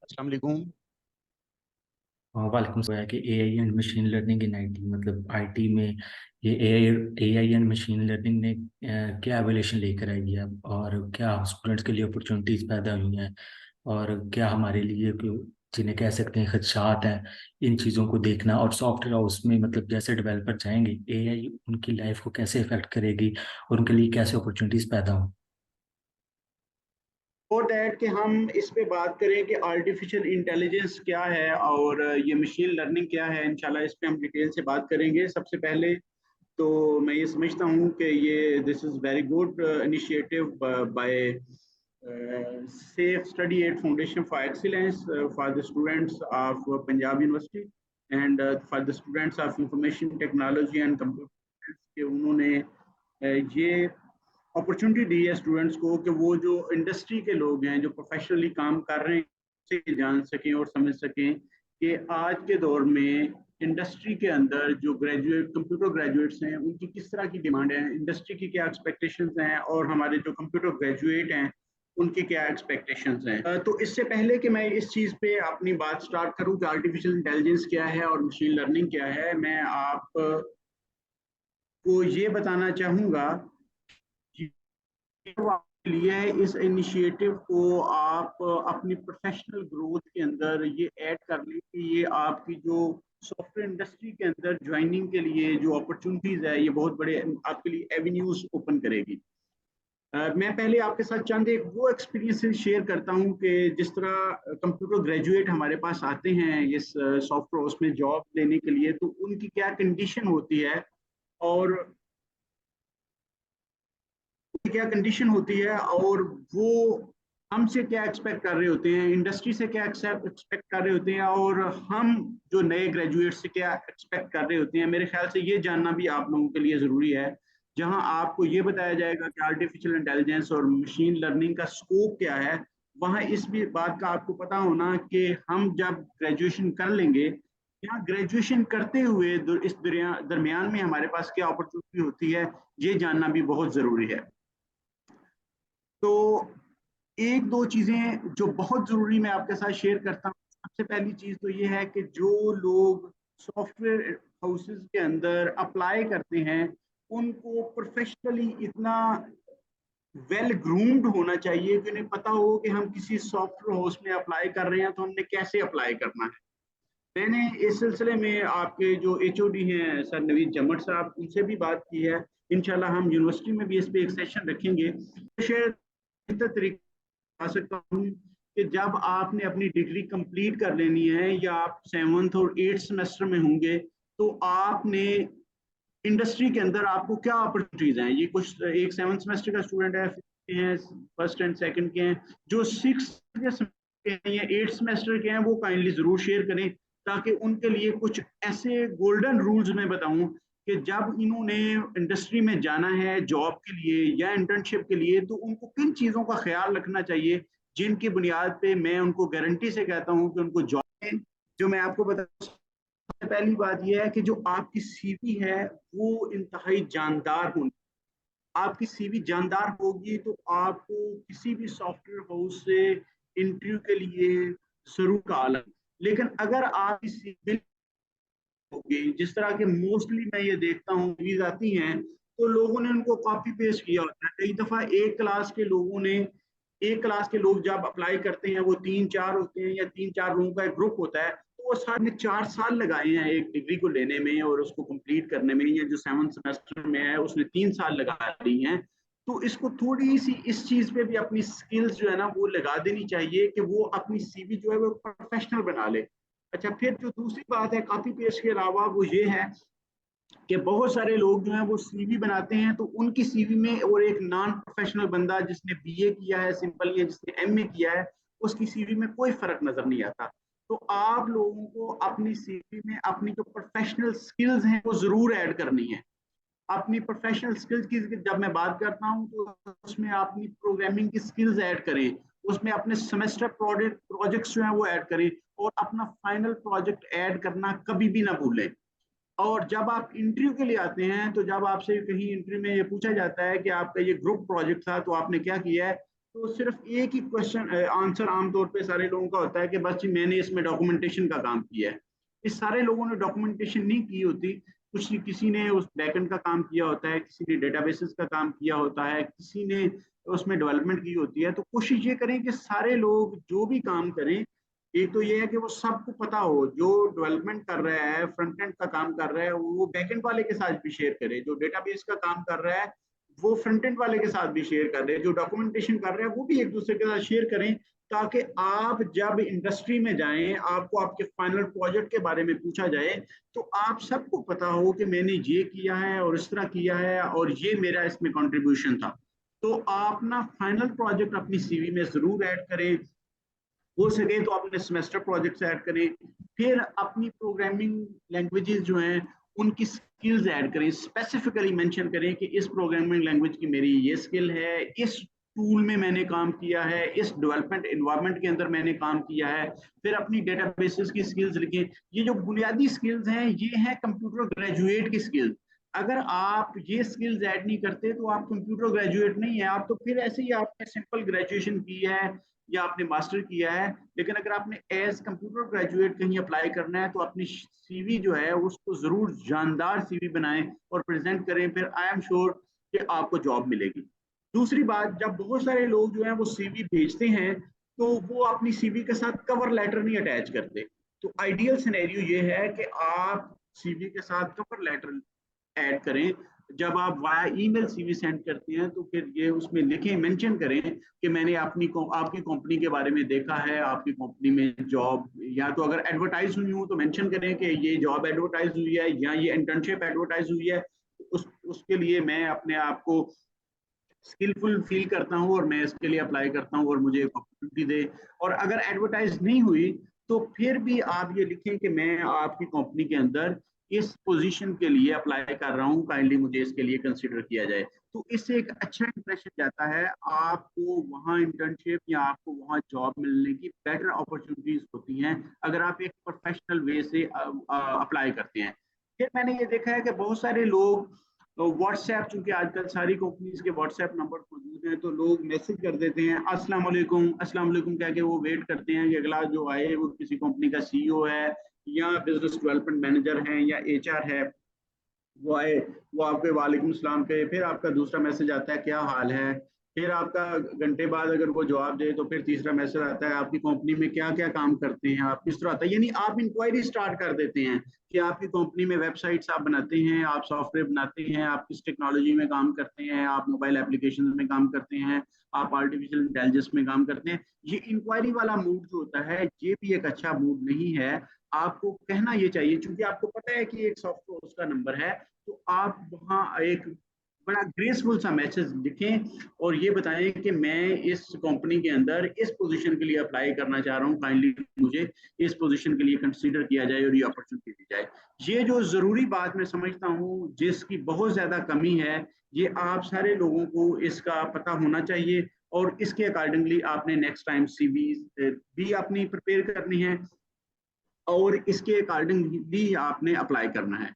अस्सलाम वालेकुम। वालेकुम सलाम कि AI and machine learning in IT मतलब आईटी में ये एआई एंड मशीन लर्निंग ने क्या एवोल्यूशन लेकर आई है और क्या स्टूडेंट्स के लिए अपॉर्चुनिटीज पैदा हुई हैं और क्या हमारे लिए जिन्हें कह सकते हैं खदशात हैं इन चीज़ों को देखना और सॉफ्टवेयर हाउस में मतलब जैसे डेवलपर जाएंगे एआई उनकी लाइफ को कैसे इफेक्ट करेगी और उनके लिए कैसे अपॉर्चुनिटीज पैदा हों। और दैट कि हम इस पे बात करें कि आर्टिफिशियल इंटेलिजेंस क्या है और ये मशीन लर्निंग क्या है। इंशाल्लाह इस पे हम डिटेल से बात करेंगे। सबसे पहले तो मैं ये समझता हूँ कि ये this is very good initiative by safe study eight foundation for excellence for the students of Punjab university and for the students of information technology and computer के उन्होंने ये अपॉर्चुनिटी दी है स्टूडेंट्स को कि वो जो इंडस्ट्री के लोग हैं जो प्रोफेशनली काम कर रहे हैं से जान सकें और समझ सकें कि आज के दौर में इंडस्ट्री के अंदर जो ग्रेजुएट कंप्यूटर ग्रेजुएट्स हैं उनकी किस तरह की डिमांड है, इंडस्ट्री की क्या एक्सपेक्टेशंस हैं और हमारे जो कंप्यूटर ग्रेजुएट हैं उनकी क्या एक्सपेक्टेशंस हैं। तो इससे पहले कि मैं इस चीज़ पे अपनी बात स्टार्ट करूं कि आर्टिफिशियल इंटेलिजेंस क्या है और मशीन लर्निंग क्या है, मैं आपको ये बताना चाहूँगा लिए इस इनिशिएटिव को आप अपनी प्रोफेशनल ग्रोथ के अंदर ये ऐड कर लें कि ये आपकी जो सॉफ्टवेयर इंडस्ट्री के अंदर ज्वाइनिंग के लिए जो अपॉर्चुनिटीज है ये बहुत बड़े आपके लिए एवेन्यूज ओपन करेगी। मैं पहले आपके साथ चंद एक वो एक्सपीरियंस शेयर करता हूँ कि जिस तरह कंप्यूटर ग्रेजुएट हमारे पास आते हैं इस सॉफ्टवेयर हाउस में जॉब लेने के लिए, तो उनकी क्या कंडीशन होती है और क्या कंडीशन होती है और वो हमसे क्या एक्सपेक्ट कर रहे होते हैं, इंडस्ट्री से क्या एक्सपेक्ट कर रहे होते हैं और हम जो नए ग्रेजुएट से क्या एक्सपेक्ट कर रहे होते हैं। मेरे ख्याल से ये जानना भी आप लोगों के लिए ज़रूरी है। जहां आपको ये बताया जाएगा कि आर्टिफिशियल इंटेलिजेंस और मशीन लर्निंग का स्कोप क्या है, वहां इस भी बात का आपको पता होना कि हम जब ग्रेजुएशन कर लेंगे, यहाँ ग्रेजुएशन करते हुए इस दरमियान में हमारे पास क्या अपॉर्चुनिटी होती है, ये जानना भी बहुत ज़रूरी है। तो एक दो चीजें जो बहुत जरूरी मैं आपके साथ शेयर करता हूँ। सबसे पहली चीज तो ये है कि जो लोग सॉफ्टवेयर हाउसेस के अंदर अप्लाई करते हैं उनको प्रोफेशनली इतना वेल ग्रूम्ड होना चाहिए कि उन्हें पता हो कि हम किसी सॉफ्टवेयर हाउस में अप्लाई कर रहे हैं तो हमने कैसे अप्लाई करना है। मैंने इस सिलसिले में आपके जो एचओडी हैं सर नवीद जमट साहब, उनसे भी बात की है। इंशाल्लाह हम यूनिवर्सिटी में भी इस पे एक सेशन रखेंगे। शेयर बेहतर तरीके आ सकता हूँ कि जब आपने अपनी डिग्री कंप्लीट कर लेनी है या आप 7th और 8th सेमेस्टर में होंगे तो आपने इंडस्ट्री के अंदर आपको क्या अपॉर्चुनिटीज हैं। ये कुछ एक 7th सेमेस्टर का स्टूडेंट है, के हैं, फर्स्ट एंड सेकंड के हैं, जो 6th के हैं या 8th सेमेस्टर के हैं वो काइंडली जरूर शेयर करें ताकि उनके लिए कुछ ऐसे गोल्डन रूल्स मैं बताऊं कि जब इन्होंने इंडस्ट्री में जाना है जॉब के लिए या इंटर्नशिप के लिए तो उनको किन चीज़ों का ख्याल रखना चाहिए, जिनकी बुनियाद पे मैं उनको गारंटी से कहता हूँ कि उनको जॉब। जो मैं आपको बता, पहली बात यह है कि जो आपकी सीवी है वो इंतहाई जानदार होनी। आपकी सीवी जानदार होगी तो आपको किसी भी सॉफ्टवेयर हाउस से इंटरव्यू के लिए जरूर कॉल है। लेकिन अगर आपकी सीवी होगी जिस तरह के मोस्टली मैं ये देखता हूँ सीवीज आती हैं तो लोगों ने उनको कॉपी पेस्ट किया होता है। कई दफा एक क्लास के लोग जब अप्लाई करते हैं वो 3-4 होते हैं या 3-4 लोगों का एक ग्रुप होता है, तो वो साढ़े 4 साल लगाए हैं एक डिग्री को लेने में और उसको कंप्लीट करने में, या जो 7th सेमेस्टर में है उसने 3 साल लगा ली हैं। तो इसको थोड़ी सी इस चीज पे भी अपनी स्किल्स जो है ना वो लगा देनी चाहिए कि वो अपनी सीवी जो है वो प्रोफेशनल बना ले। अच्छा, फिर जो दूसरी बात है कॉपी पेस्ट के अलावा वो ये है कि बहुत सारे लोग जो हैं वो सीवी बनाते हैं तो उनकी सीवी में और एक नॉन प्रोफेशनल बंदा जिसने बीए किया है सिंपल या जिसने एमए किया है उसकी सीवी में कोई फर्क नजर नहीं आता। तो आप लोगों को अपनी सीवी में अपनी जो प्रोफेशनल स्किल्स हैं वो जरूर ऐड करनी है। अपनी प्रोफेशनल स्किल्स की जब मैं बात करता हूँ तो उसमें अपनी प्रोग्रामिंग की स्किल्स ऐड करें, उसमें अपने सेमेस्टर प्रोजेक्ट्स जो है वो ऐड करें और अपना फाइनल प्रोजेक्ट ऐड करना कभी भी ना भूलें। और जब आप इंटरव्यू के लिए आते हैं तो जब आपसे कहीं इंटरव्यू में ये पूछा जाता है कि आपका ये ग्रुप प्रोजेक्ट था तो आपने क्या किया है, तो सिर्फ एक ही क्वेश्चन आंसर आमतौर पे सारे लोगों का होता है कि बस जी मैंने इसमें डॉक्यूमेंटेशन का काम किया है। इस सारे लोगों ने डॉक्यूमेंटेशन नहीं की होती। कुछ किसी ने उस बैकएंड का काम किया होता है, किसी ने डेटाबेसेस का काम किया होता है, किसी ने उसमें डेवलपमेंट की होती है। तो कोशिश ये करें कि सारे लोग जो भी काम करें, एक तो ये है कि वो सबको पता हो, जो डेवलपमेंट कर रहा है, फ्रंट एंड का काम कर रहा है, वो बैकएंड वाले के साथ भी शेयर करे, जो डेटाबेस का काम कर रहा है वो फ्रंट एंड वाले के साथ भी शेयर कर रहे हैं, जो डॉक्यूमेंटेशन कर रहे हैं वो भी एक दूसरे के साथ शेयर करें, ताकि आप जब इंडस्ट्री में जाएं, आपको आपके फाइनल प्रोजेक्ट के बारे में पूछा जाए तो आप सबको पता हो कि मैंने ये किया है और इस तरह किया है और ये मेरा इसमें कंट्रीब्यूशन था। तो आप ना फाइनल प्रोजेक्ट अपनी सीवी में जरूर ऐड करें, हो सके तो अपने सेमेस्टर प्रोजेक्ट्स ऐड करें। फिर अपनी प्रोग्रामिंग लैंग्वेजेस जो हैं उनकी स्किल्स ऐड करें, स्पेसिफिकली मेंशन करें कि इस प्रोग्रामिंग लैंग्वेज की मेरी ये स्किल है, इस टूल में मैंने काम किया है, इस डेवलपमेंट एनवायरनमेंट के अंदर मैंने काम किया है। फिर अपनी डेटाबेसेस की स्किल्स लिखें। ये जो बुनियादी स्किल्स हैं ये हैं कंप्यूटर ग्रेजुएट की स्किल्स। अगर आप ये स्किल्स ऐड नहीं करते तो आप कंप्यूटर ग्रेजुएट नहीं है, आप तो फिर ऐसे ही आपने सिंपल ग्रेजुएशन की है या आपने मास्टर किया है, लेकिन अगर आपने एज कंप्यूटर ग्रेजुएट कहीं अप्लाई करना है तो अपनी सीवी जो है उसको जरूर जानदार सीवी बनाएं और प्रेजेंट करें, फिर आई एम श्योर कि आपको जॉब मिलेगी। दूसरी बात, जब बहुत सारे लोग जो है वो सीवी भेजते हैं तो वो अपनी सीवी के साथ कवर लेटर नहीं अटैच करते। तो आइडियल सिनेरियो ये है कि आप सीवी के साथ कवर लेटर ऐड करें। जब आप वाया ईमेल सीवी सेंड करते हैं तो फिर ये उसमें लिखें, मेंशन करें कि मैंने आपकी कंपनी के बारे में देखा है, आपकी कंपनी में जॉब या तो अगर एडवर्टाइज हुई हो तो मेंशन करें कि ये जॉब एडवर्टाइज हुई है या ये इंटर्नशिप एडवर्टाइज हुई है। उसके लिए मैं अपने आप को स्किलफुल फील करता हूँ और मैं इसके लिए अप्लाई करता हूँ और मुझे अपॉर्चुनिटी दे। और अगर एडवर्टाइज नहीं हुई तो फिर भी आप ये लिखें कि मैं आपकी कंपनी के अंदर इस पोजीशन के लिए अप्लाई कर रहा हूँ, काइंडली मुझे इसके लिए कंसिडर किया जाए। तो इससे एक अच्छा इंप्रेशन जाता है, आपको वहाँ इंटर्नशिप या आपको वहाँ जॉब मिलने की बेटर अपॉर्चुनिटीज होती हैं अगर आप एक प्रोफेशनल वे से अप्लाई करते हैं। फिर मैंने ये देखा है कि बहुत सारे लोग तो व्हाट्सएप, चूंकि आजकल सारी कंपनीज के व्हाट्सएप नंबर मौजूद हैं, तो लोग मैसेज कर देते हैं अस्सलाम वालेकुम अस्सलाम वालेकुम कह के वो वेट करते हैं कि अगला जो आए वो किसी कंपनी का सीईओ है या बिजनेस डेवलपमेंट मैनेजर है या एचआर है, वो आए, वो आपके वालेकुम सलाम कहे, फिर आपका दूसरा मैसेज आता है क्या हाल है, फिर आपका घंटे बाद अगर वो जवाब दे तो फिर तीसरा मैसेज आता है आपकी कंपनी में क्या क्या काम करते हैं, आप किस तरह आता है। यानी आप इंक्वायरी स्टार्ट कर देते हैं कि आपकी कंपनी में वेबसाइट्स आप बनाते हैं, आप सॉफ्टवेयर बनाते हैं, आप किस टेक्नोलॉजी में काम करते हैं, आप मोबाइल एप्लीकेशन में काम करते हैं, आप आर्टिफिशियल इंटेलिजेंस में काम करते हैं। ये इंक्वायरी वाला मूड जो होता है ये भी एक अच्छा मूड नहीं है। आपको कहना ये चाहिए, क्योंकि आपको पता है कि एक सॉफ्टवेयर उसका नंबर है, तो आप वहाँ एक बड़ा ग्रेसफुल सा मैसेज लिखें और ये बताएं कि मैं इस कंपनी के अंदर इस पोजीशन के लिए अप्लाई करना चाह रहा हूँ, काइंडली मुझे इस पोजीशन के लिए कंसीडर किया जाए और ये अपॉर्चुनिटी दी जाए। ये जो जरूरी बात मैं समझता हूँ जिसकी बहुत ज्यादा कमी है, ये आप सारे लोगों को इसका पता होना चाहिए और इसके अकॉर्डिंगली आपने नेक्स्ट टाइम सीवी भी अपनी प्रिपेयर करनी है और इसके अकॉर्डिंगली आपने अप्लाई करना है।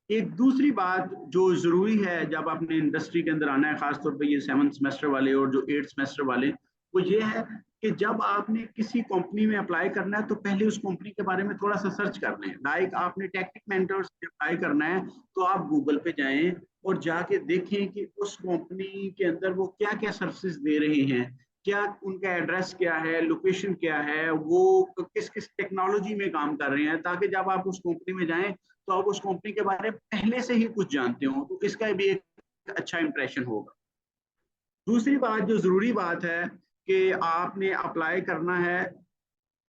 एक दूसरी बात जो जरूरी है जब आपने इंडस्ट्री के अंदर आना है, खासतौर पे ये 7th सेमेस्टर वाले और जो 8th सेमेस्टर वाले, वो ये है कि जब आपने किसी कंपनी में अप्लाई करना है तो पहले उस कंपनी के बारे में थोड़ा सा सर्च कर लें। लाइक आपने टेक्निक मेंटर्स से अप्लाई करना है तो आप गूगल पे जाएं और जाके देखें कि उस कंपनी के अंदर वो क्या क्या सर्विसेज दे रहे हैं, क्या उनका एड्रेस क्या है, लोकेशन क्या है, वो किस किस टेक्नोलॉजी में काम कर रहे हैं, ताकि जब आप उस कंपनी में जाएं तो आप उस कंपनी के बारे में पहले से ही कुछ जानते हो, तो इसका भी एक अच्छा इंप्रेशन होगा। दूसरी बात जो जरूरी बात है कि आपने अप्लाई करना है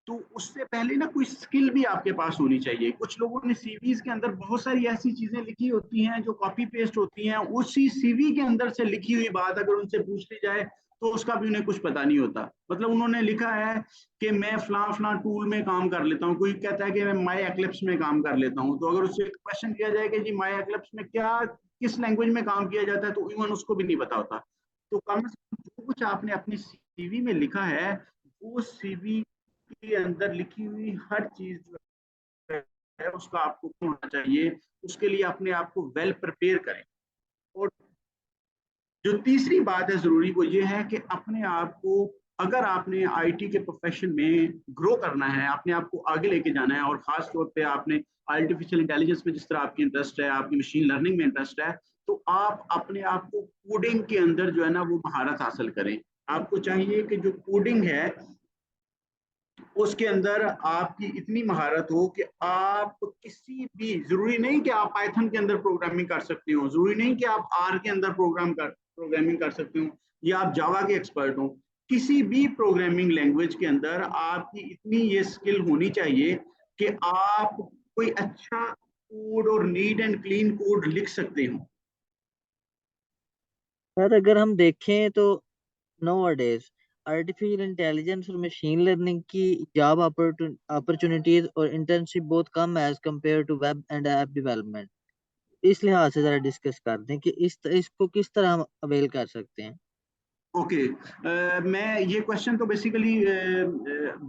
तो उससे पहले ना कोई स्किल भी आपके पास होनी चाहिए। कुछ लोगों ने सीवीज के अंदर बहुत सारी ऐसी चीजें लिखी होती हैं जो कॉपी पेस्ट होती हैं, उसी सीवी के अंदर से लिखी हुई बात अगर उनसे पूछ ली जाए तो उसका भी उन्हें कुछ पता नहीं होता। मतलब उन्होंने लिखा है कि मैं फला फला टूल में काम कर लेता हूँ, कोई कहता है कि मैं माई एक्लिप्स में काम कर लेता हूँ, तो अगर उससे क्वेश्चन किया जाए कि जी माई एक्लिप्स में क्या किस लैंग्वेज में काम किया जाता है तो इवन उसको भी नहीं पता होता। तो कम से कम जो कुछ आपने अपनी सीवी में लिखा है वो सीवी के अंदर लिखी हुई हर चीज जो है उसका आपको होना चाहिए। उसके लिए अपने आप को वेल प्रिपेयर करें। और जो तीसरी बात है ज़रूरी वो ये है कि अपने आप को, अगर आपने आईटी के प्रोफेशन में ग्रो करना है, अपने आप को आगे लेके जाना है, और ख़ास तौर पे आपने आर्टिफिशियल इंटेलिजेंस में जिस तरह आपकी इंटरेस्ट है, आपकी मशीन लर्निंग में इंटरेस्ट है, तो आप अपने आप को कोडिंग के अंदर जो है ना वो महारत हासिल करें। आपको चाहिए कि जो कोडिंग है उसके अंदर आपकी इतनी महारत हो कि आप किसी भी, जरूरी नहीं कि आप पाइथन के अंदर प्रोग्रामिंग कर सकते हो, जरूरी नहीं कि आप आर के अंदर प्रोग्रामिंग कर सकते हो, या आप जावा के एक्सपर्ट हो। किसी भी प्रोग्रामिंग लैंग्वेज के अंदर आपकी इतनी ये स्किल होनी चाहिए कि आप कोई अच्छा कोड और नीट एंड क्लीन कोड लिख सकते हो। सर अगर हम देखें तो nowadays आर्टिफिशियल इंटेलिजेंस और मशीन लर्निंग की जॉब अपॉर्चुनिटीज और इंटर्नशिप बहुत कम है as compare to web and app development. इस लिहाज से जरा डिस्कस कर दें कि इसको किस तरह हम अवेल कर सकते हैं। ओके, मैं ये क्वेश्चन तो बेसिकली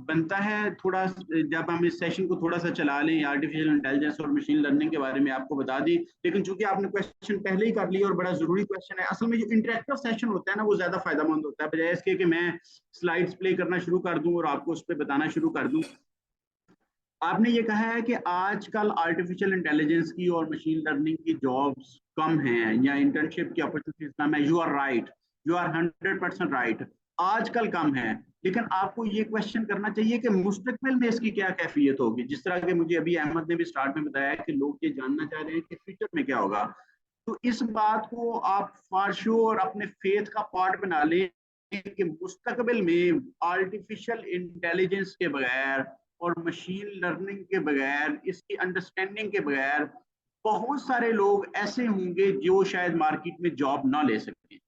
बनता है थोड़ा, जब हम इस सेशन को थोड़ा सा चला लें, आर्टिफिशियल इंटेलिजेंस और मशीन लर्निंग के बारे में आपको बता दी, लेकिन चूंकि आपने क्वेश्चन पहले ही कर लिया और बड़ा जरूरी क्वेश्चन है, असल में जो इंटरेक्टिव सेशन होता है ना वो ज्यादा फायदेमंद होता है, बजाय इसके कि मैं स्लाइड्स प्ले करना शुरू कर दूं और आपको उस पर बताना शुरू कर दूं। आपने ये कहा है कि आजकल आर्टिफिशियल इंटेलिजेंस की और मशीन लर्निंग की जॉब्स कम हैं या इंटर्नशिप की अपॉर्चुनिटीज कम है। You are right, you are 100% right, आजकल कम है। लेकिन आपको ये क्वेश्चन करना चाहिए कि मुस्तकबिल में इसकी क्या कैफियत होगी। जिस तरह के मुझे अभी अहमद ने भी स्टार्ट में बताया कि लोग ये जानना चाह रहे हैं कि फ्यूचर में क्या होगा, तो इस बात को आप फारशो और अपने फेथ का पार्ट बना लें कि मुस्तकबिल में आर्टिफिशियल इंटेलिजेंस के बगैर और मशीन लर्निंग के बगैर, इसकी अंडरस्टैंडिंग के बगैर, बहुत सारे लोग ऐसे होंगे जो शायद मार्केट में जॉब ना ले सकें,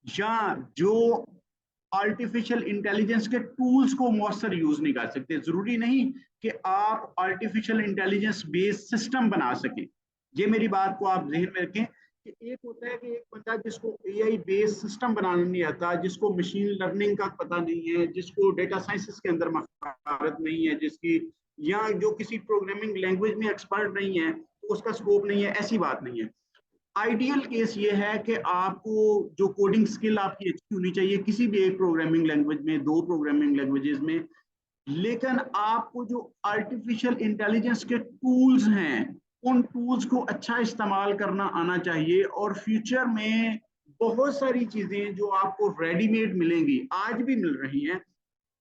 या जो आर्टिफिशियल इंटेलिजेंस के टूल्स को मौसर यूज नहीं कर सकते। जरूरी नहीं कि आप आर्टिफिशियल इंटेलिजेंस बेस्ड सिस्टम बना सकें। ये मेरी बात को आप जहन में रखें कि एक होता है कि एक बंदा जिसको एआई बेस्ड सिस्टम बनाना नहीं आता, जिसको मशीन लर्निंग का पता नहीं है, जिसको डेटा साइंसेस के अंदर महारत नहीं है, जिसकी, या जो किसी प्रोग्रामिंग लैंग्वेज में एक्सपर्ट नहीं है, तो उसका स्कोप नहीं है, ऐसी बात नहीं है। आइडियल केस ये है कि आपको जो कोडिंग स्किल आपकी अच्छी होनी चाहिए किसी भी एक प्रोग्रामिंग लैंग्वेज में, दो प्रोग्रामिंग लैंग्वेजेस में, लेकिन आपको जो आर्टिफिशियल इंटेलिजेंस के टूल्स हैं उन टूल्स को अच्छा इस्तेमाल करना आना चाहिए। और फ्यूचर में बहुत सारी चीजें जो आपको रेडीमेड मिलेंगी, आज भी मिल रही हैं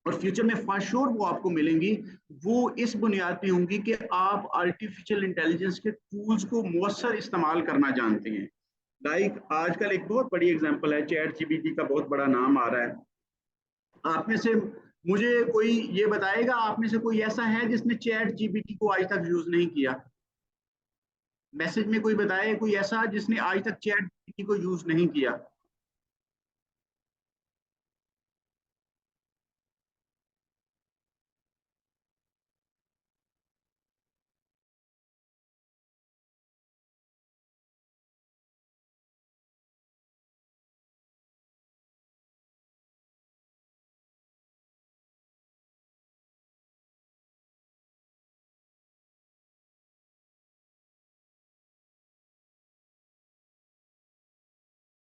और फ्यूचर में फॉर श्योर वो आपको मिलेंगी, वो इस बुनियाद पे होंगी कि आप आर्टिफिशियल इंटेलिजेंस के टूल्स को मौसर इस्तेमाल करना जानते हैं। लाइक आजकल एक बहुत बड़ी एग्जांपल है, चैट जीपीटी का बहुत बड़ा नाम आ रहा है। आप में से मुझे कोई ये बताएगा, आप में से कोई ऐसा है जिसने चैट जीपीटी को आज तक यूज नहीं किया? मैसेज में कोई बताए कोई ऐसा जिसने आज तक चैट जीपीटी को यूज नहीं किया?